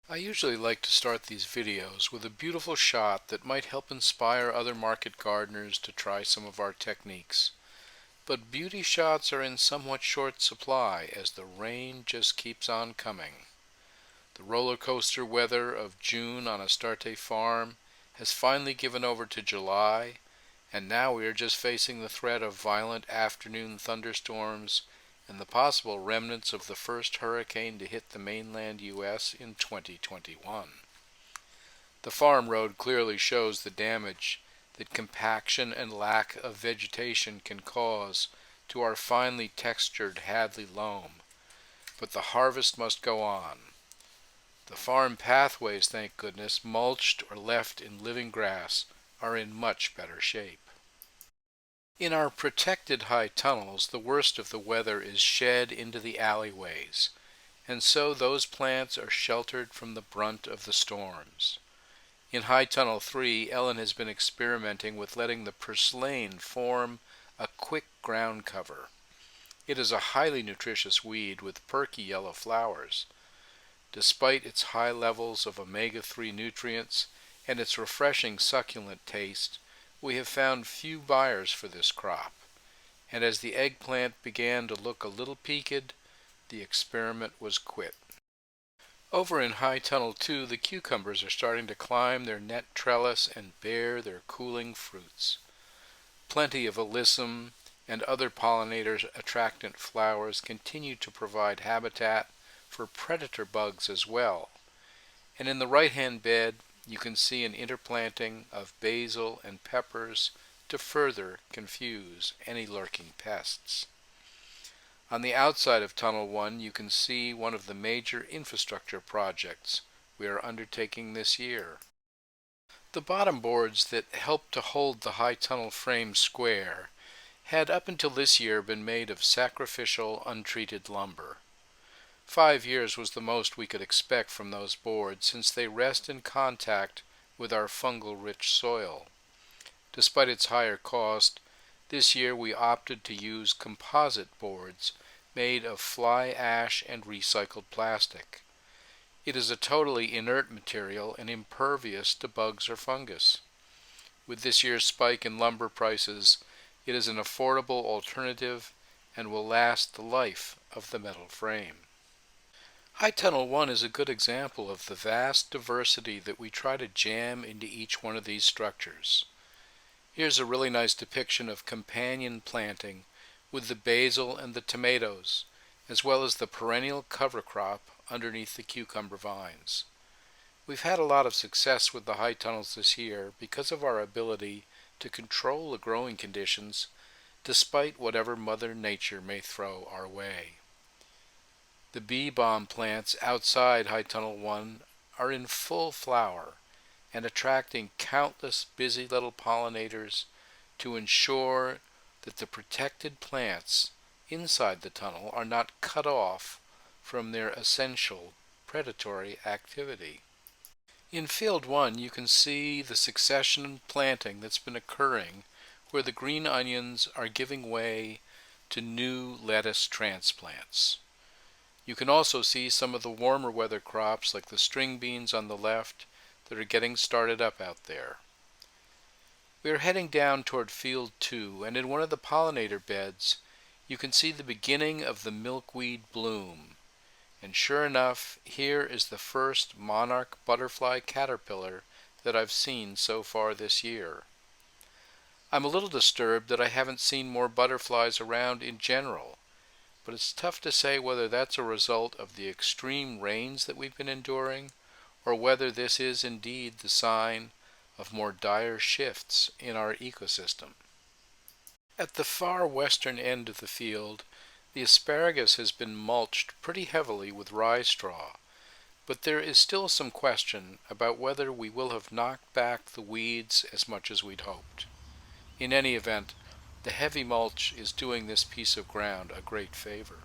I usually like to start these videos with a beautiful shot that might help inspire other market gardeners to try some of our techniques. But beauty shots are in somewhat short supply as the rain just keeps on coming. The roller coaster weather of June on Astarte farm has finally given over to July, and now we are just facing the threat of violent afternoon thunderstorms and the possible remnants of the first hurricane to hit the mainland U.S. in 2021. The farm road clearly shows the damage that compaction and lack of vegetation can cause to our finely textured Hadley loam, but the harvest must go on. The farm pathways, thank goodness, mulched or left in living grass, are in much better shape. In our protected high tunnels, the worst of the weather is shed into the alleyways, and so those plants are sheltered from the brunt of the storms. In High Tunnel 3, Ellen has been experimenting with letting the purslane form a quick ground cover. It is a highly nutritious weed with perky yellow flowers. Despite its high levels of omega-3 nutrients and its refreshing succulent taste, we have found few buyers for this crop, and as the eggplant began to look a little peaked, the experiment was quit. Over in High Tunnel 2, the cucumbers are starting to climb their net trellis and bear their cooling fruits. Plenty of alyssum and other pollinator attractant flowers continue to provide habitat for predator bugs as well. And in the right-hand bed, you can see an interplanting of basil and peppers to further confuse any lurking pests. On the outside of Tunnel 1, you can see one of the major infrastructure projects we are undertaking this year. The bottom boards that help to hold the high tunnel frame square had up until this year been made of sacrificial, untreated lumber. 5 years was the most we could expect from those boards since they rest in contact with our fungal-rich soil. Despite its higher cost, this year we opted to use composite boards made of fly ash and recycled plastic. It is a totally inert material and impervious to bugs or fungus. With this year's spike in lumber prices, it is an affordable alternative and will last the life of the metal frame. High Tunnel 1 is a good example of the vast diversity that we try to jam into each one of these structures. Here's a really nice depiction of companion planting with the basil and the tomatoes, as well as the perennial cover crop underneath the cucumber vines. We've had a lot of success with the high tunnels this year because of our ability to control the growing conditions despite whatever Mother Nature may throw our way. The bee balm plants outside High Tunnel 1 are in full flower and attracting countless busy little pollinators to ensure that the protected plants inside the tunnel are not cut off from their essential predatory activity. In Field 1 you can see the succession planting that's been occurring where the green onions are giving way to new lettuce transplants. You can also see some of the warmer weather crops like the string beans on the left that are getting started up out there. We are heading down toward Field 2, and in one of the pollinator beds you can see the beginning of the milkweed bloom. And sure enough, here is the first monarch butterfly caterpillar that I've seen so far this year. I'm a little disturbed that I haven't seen more butterflies around in general, but it's tough to say whether that's a result of the extreme rains that we've been enduring, or whether this is indeed the sign of more dire shifts in our ecosystem. At the far western end of the field, the asparagus has been mulched pretty heavily with rye straw, but there is still some question about whether we will have knocked back the weeds as much as we'd hoped. In any event, the heavy mulch is doing this piece of ground a great favor.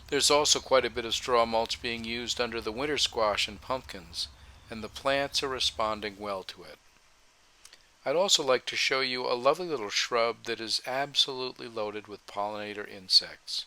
There's also quite a bit of straw mulch being used under the winter squash and pumpkins, and the plants are responding well to it. I'd also like to show you a lovely little shrub that is absolutely loaded with pollinator insects.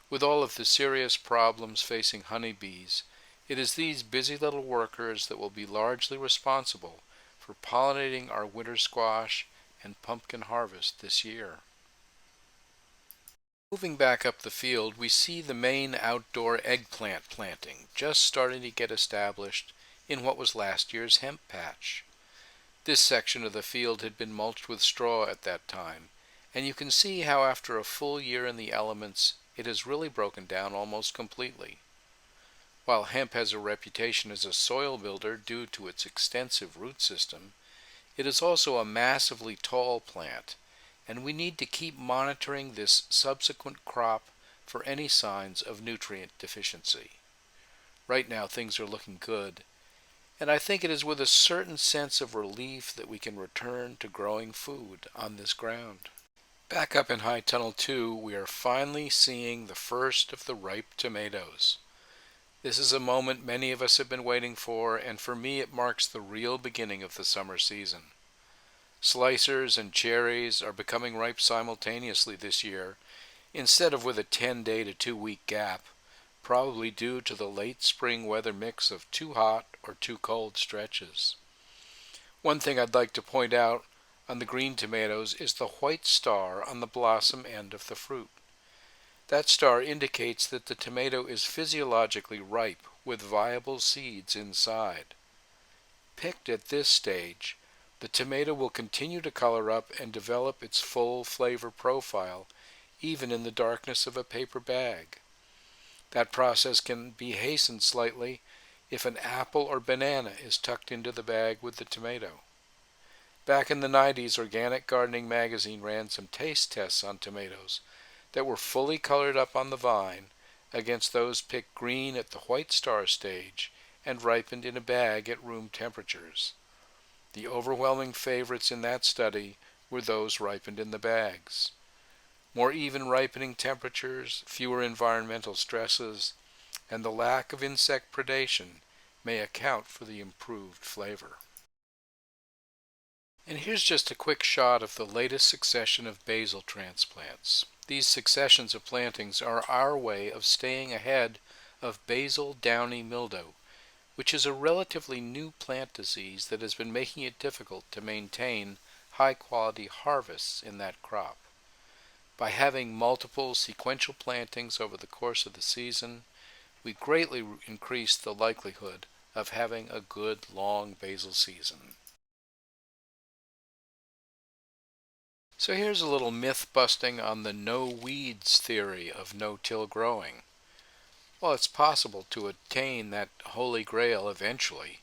With all of the serious problems facing honeybees, It is these busy little workers that will be largely responsible for pollinating our winter squash and pumpkin harvest this year. Moving back up the field, we see the main outdoor eggplant planting just starting to get established in what was last year's hemp patch. This section of the field had been mulched with straw at that time, and you can see how after a full year in the elements, it has really broken down almost completely. While hemp has a reputation as a soil builder due to its extensive root system, it is also a massively tall plant, and we need to keep monitoring this subsequent crop for any signs of nutrient deficiency. Right now things are looking good, and I think it is with a certain sense of relief that we can return to growing food on this ground. Back up in High Tunnel 2, we are finally seeing the first of the ripe tomatoes. This is a moment many of us have been waiting for, and for me it marks the real beginning of the summer season. Slicers and cherries are becoming ripe simultaneously this year, instead of with a 10-day to 2-week gap, probably due to the late spring weather mix of too hot or too cold stretches. One thing I'd like to point out on the green tomatoes is the white star on the blossom end of the fruit. That star indicates that the tomato is physiologically ripe with viable seeds inside. Picked at this stage, the tomato will continue to color up and develop its full flavor profile, even in the darkness of a paper bag. That process can be hastened slightly if an apple or banana is tucked into the bag with the tomato. Back in the 90s, Organic Gardening magazine ran some taste tests on tomatoes that were fully colored up on the vine against those picked green at the white star stage and ripened in a bag at room temperatures. The overwhelming favorites in that study were those ripened in the bags. More even ripening temperatures, fewer environmental stresses, and the lack of insect predation may account for the improved flavor. And here's just a quick shot of the latest succession of basil transplants. These successions of plantings are our way of staying ahead of basal downy mildew, which is a relatively new plant disease that has been making it difficult to maintain high-quality harvests in that crop. By having multiple sequential plantings over the course of the season, we greatly increase the likelihood of having a good long basil season. So here's a little myth busting on the no weeds theory of no-till growing. While it's possible to attain that holy grail eventually,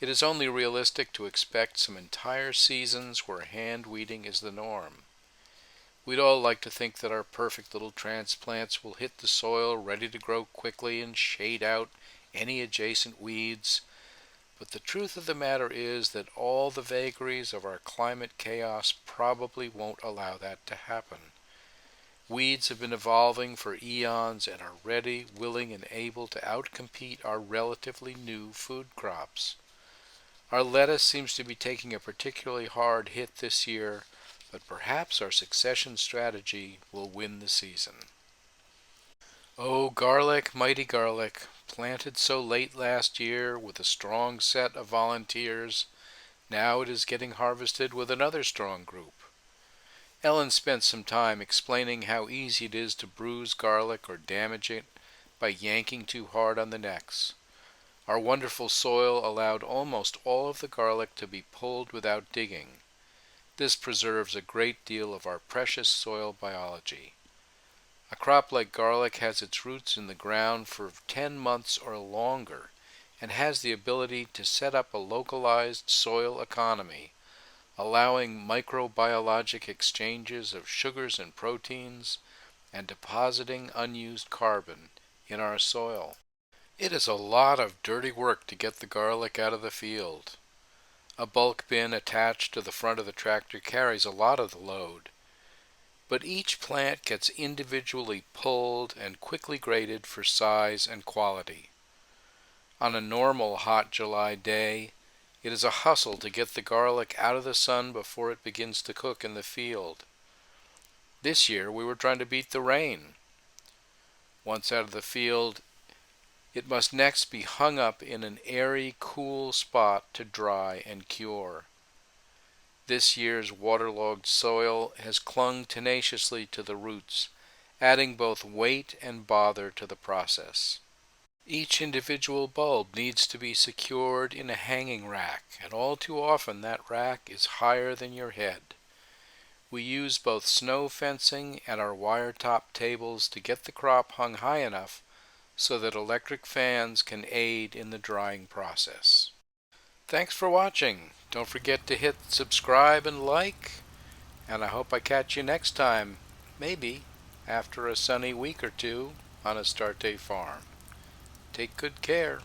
it is only realistic to expect some entire seasons where hand weeding is the norm. We'd all like to think that our perfect little transplants will hit the soil ready to grow quickly and shade out any adjacent weeds, but the truth of the matter is that all the vagaries of our climate chaos probably won't allow that to happen. Weeds have been evolving for eons and are ready, willing, and able to outcompete our relatively new food crops. Our lettuce seems to be taking a particularly hard hit this year, but perhaps our succession strategy will win the season. Oh, garlic, mighty garlic, planted so late last year with a strong set of volunteers, now it is getting harvested with another strong group. Ellen spent some time explaining how easy it is to bruise garlic or damage it by yanking too hard on the necks. Our wonderful soil allowed almost all of the garlic to be pulled without digging. This preserves a great deal of our precious soil biology. A crop like garlic has its roots in the ground for 10 months or longer and has the ability to set up a localized soil economy, allowing microbiologic exchanges of sugars and proteins and depositing unused carbon in our soil. It is a lot of dirty work to get the garlic out of the field. A bulk bin attached to the front of the tractor carries a lot of the load, but each plant gets individually pulled and quickly graded for size and quality. On a normal hot July day, it is a hustle to get the garlic out of the sun before it begins to cook in the field. This year we were trying to beat the rain. Once out of the field, It must next be hung up in an airy, cool spot to dry and cure. This year's waterlogged soil has clung tenaciously to the roots, adding both weight and bother to the process. Each individual bulb needs to be secured in a hanging rack, and all too often that rack is higher than your head. We use both snow fencing and our wire-top tables to get the crop hung high enough so that electric fans can aid in the drying process. Thanks for watching. Don't forget to hit subscribe and like, and I hope I catch you next time, maybe after a sunny week or two on Astarte Farm. Take good care.